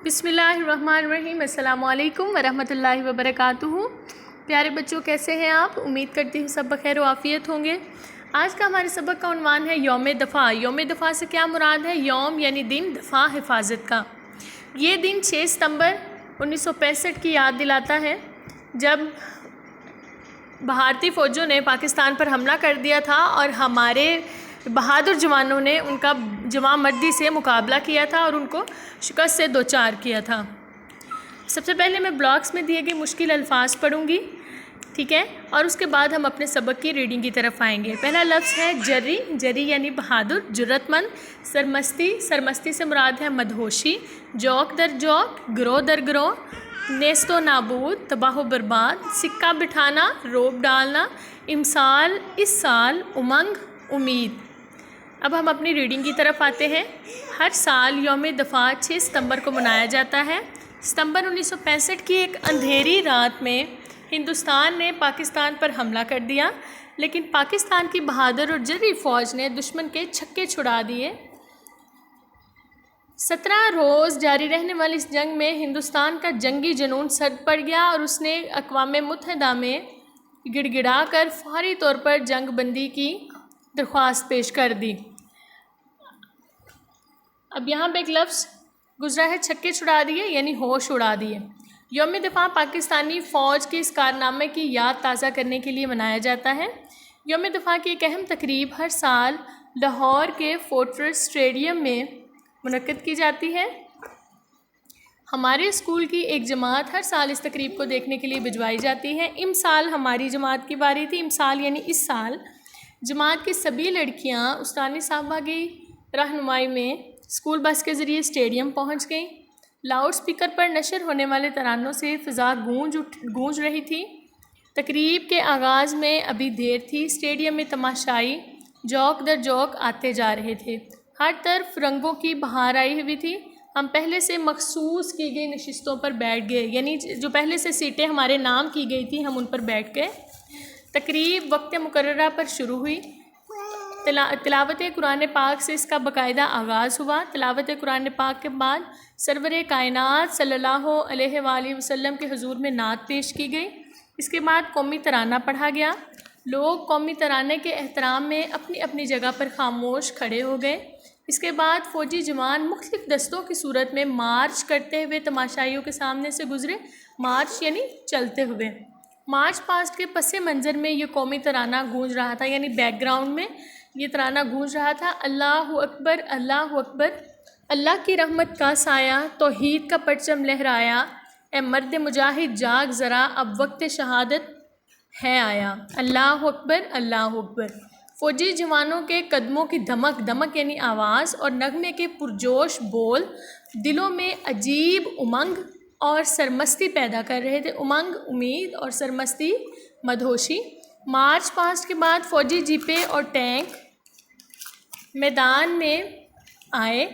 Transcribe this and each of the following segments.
بسم اللہ الرحمن الرحیم۔ السلام علیکم ورحمۃ اللہ وبرکاتہ۔ پیارے بچوں، کیسے ہیں آپ؟ امید کرتی ہوں سب بخیر و عافیت ہوں گے۔ آج کا ہمارے سبق کا عنوان ہے یوم دفاع۔ یوم دفاع سے کیا مراد ہے؟ یوم یعنی دن، دفاع حفاظت کا۔ یہ دن 6 ستمبر 1965 کی یاد دلاتا ہے جب بھارتی فوجوں نے پاکستان پر حملہ کر دیا تھا اور ہمارے بہادر جوانوں نے ان کا جواں مردی سے مقابلہ کیا تھا اور ان کو شکست سے دوچار کیا تھا۔ سب سے پہلے میں بلاکس میں دیے گئے مشکل الفاظ پڑھوں گی، ٹھیک ہے، اور اس کے بعد ہم اپنے سبق کی ریڈنگ کی طرف آئیں گے۔ پہلا لفظ ہے جری۔ جری یعنی بہادر، جرت مند۔ سرمستی، سرمستی سے مراد ہے مدہوشی۔ جوک در جوک، گروہ در گروہ۔ نیست و نابود، تباہ و برباد۔ سکہ بٹھانا، روب ڈالنا۔ امسال، اس سال۔ امنگ، امید۔ اب ہم اپنی ریڈنگ کی طرف آتے ہیں۔ ہر سال یوم دفاع 6 ستمبر کو منایا جاتا ہے۔ ستمبر 1965 کی ایک اندھیری رات میں ہندوستان نے پاکستان پر حملہ کر دیا، لیکن پاکستان کی بہادر اور جری فوج نے دشمن کے چھکے چھڑا دیے۔ 17 روز جاری رہنے والی اس جنگ میں ہندوستان کا جنگی جنون سرد پڑ گیا اور اس نے اقوام متحدہ میں گڑ گڑا کر فوری طور پر جنگ بندی کی درخواست پیش کر دی۔ اب یہاں پہ ایک لفظ گزرا ہے چھکے چھڑا دیے، یعنی ہوش اڑا دیے۔ یوم دفاع پاکستانی فوج کے اس کارنامے کی یاد تازہ کرنے کے لیے منایا جاتا ہے۔ یوم دفاع کی ایک اہم تقریب ہر سال لاہور کے فورٹریس اسٹیڈیم میں منعقد کی جاتی ہے۔ ہمارے اسکول کی ایک جماعت ہر سال اس تقریب کو دیکھنے کے لیے بھجوائی جاتی ہے۔ امسال ہماری جماعت کی باری تھی۔ امسال یعنی اس سال جماعت کی سبھی لڑکیاں استانی صاحبہ کی رہنمائی میں اسکول بس کے ذریعے اسٹیڈیم پہنچ گئیں۔ لاؤڈ سپیکر پر نشر ہونے والے ترانوں سے فضا گونج رہی تھی۔ تقریب کے آغاز میں ابھی دیر تھی۔ اسٹیڈیم میں تماشائی جوک در جوک آتے جا رہے تھے۔ ہر طرف رنگوں کی بہار آئی ہوئی تھی۔ ہم پہلے سے مخصوص کی گئی نشستوں پر بیٹھ گئے، یعنی جو پہلے سے سیٹیں ہمارے نام کی گئی تھی ہم ان پر بیٹھ گئے۔ تقریب وقت مقررہ پر شروع ہوئی۔ تلاوت قرآن پاک سے اس کا باقاعدہ آغاز ہوا۔ تلاوت قرآن پاک کے بعد سرور کائنات صلی اللہ علیہ وآلہ وسلم کے حضور میں نعت پیش کی گئی۔ اس کے بعد قومی ترانہ پڑھا گیا۔ لوگ قومی ترانے کے احترام میں اپنی اپنی جگہ پر خاموش کھڑے ہو گئے۔ اس کے بعد فوجی جوان مختلف دستوں کی صورت میں مارچ کرتے ہوئے تماشائیوں کے سامنے سے گزرے۔ مارچ یعنی چلتے ہوئے۔ مارچ پاسٹ کے پس منظر میں یہ قومی ترانہ گونج رہا تھا، یعنی بیک گراؤنڈ میں یہ ترانہ گونج رہا تھا۔ اللہ اکبر، اللہ اکبر، اللہ کی رحمت کا سایہ توحید کا پرچم لہرایا، اے مرد مجاہد جاگ ذرا اب وقت شہادت ہے آیا۔ اللہ اکبر، اللہ اکبر۔ فوجی جوانوں کے قدموں کی دھمک، دھمک یعنی آواز، اور نغمے کے پرجوش بول دلوں میں عجیب امنگ اور سرمستی پیدا کر رہے تھے۔ امنگ امید اور سرمستی مدہوشی۔ مارچ پاسٹ کے بعد فوجی جیپیں اور ٹینک میدان میں آئے۔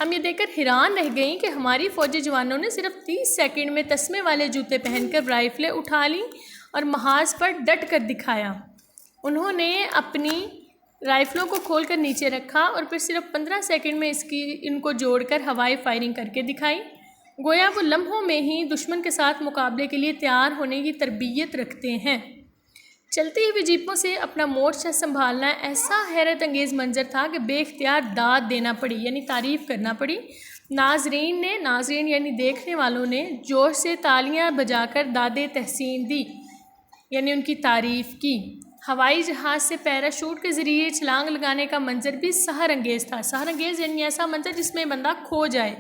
ہم یہ دیکھ کر حیران رہ گئیں کہ ہماری فوجی جوانوں نے صرف 30 سیکنڈ میں تسمے والے جوتے پہن کر رائفلیں اٹھا لیں اور محاذ پر ڈٹ کر دکھایا۔ انہوں نے اپنی رائفلوں کو کھول کر نیچے رکھا اور پھر صرف 15 سیکنڈ میں ان کو جوڑ کر ہوائی فائرنگ کر کے دکھائی۔ گویا وہ لمحوں میں ہی دشمن کے ساتھ مقابلے کے لیے تیار ہونے کی تربیت رکھتے ہیں۔ چلتی ہوئی جیپوں سے اپنا مورچہ سنبھالنا ایسا حیرت انگیز منظر تھا کہ بے اختیار داد دینا پڑی، یعنی تعریف کرنا پڑی۔ ناظرین یعنی دیکھنے والوں نے جوش سے تالیاں بجا کر داد تحسین دی، یعنی ان کی تعریف کی۔ ہوائی جہاز سے پیراشوٹ کے ذریعے چھلانگ لگانے کا منظر بھی سحر انگیز تھا۔ سحر انگیز یعنی ایسا منظر جس میں بندہ کھو جائے۔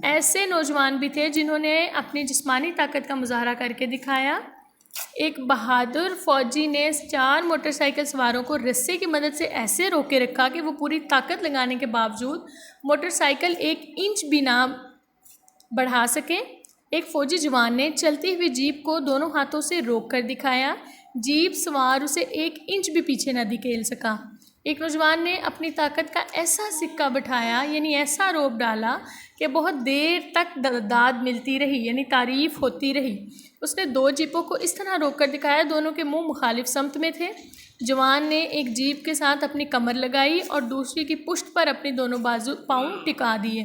ایسے نوجوان بھی تھے جنہوں نے اپنی جسمانی طاقت کا مظاہرہ کر کے دکھایا۔ ایک بہادر فوجی نے 4 موٹر سائیکل سواروں کو رسے کی مدد سے ایسے روکے رکھا کہ وہ پوری طاقت لگانے کے باوجود موٹر سائیکل 1 انچ بھی نہ بڑھا سکے۔ ایک فوجی جوان نے چلتی ہوئی جیپ کو دونوں ہاتھوں سے روک کر دکھایا۔ جیپ سوار اسے 1 انچ بھی پیچھے نہ دھکیل سکا۔ ایک نوجوان نے اپنی طاقت کا ایسا سکہ بٹھایا، یعنی ایسا روب ڈالا کہ بہت دیر تک داد ملتی رہی، یعنی تعریف ہوتی رہی۔ اس نے 2 جیپوں کو اس طرح روک کر دکھایا، دونوں کے منہ مخالف سمت میں تھے۔ جوان نے ایک جیپ کے ساتھ اپنی کمر لگائی اور دوسری کی پشت پر اپنے دونوں پاؤں ٹکا دیے۔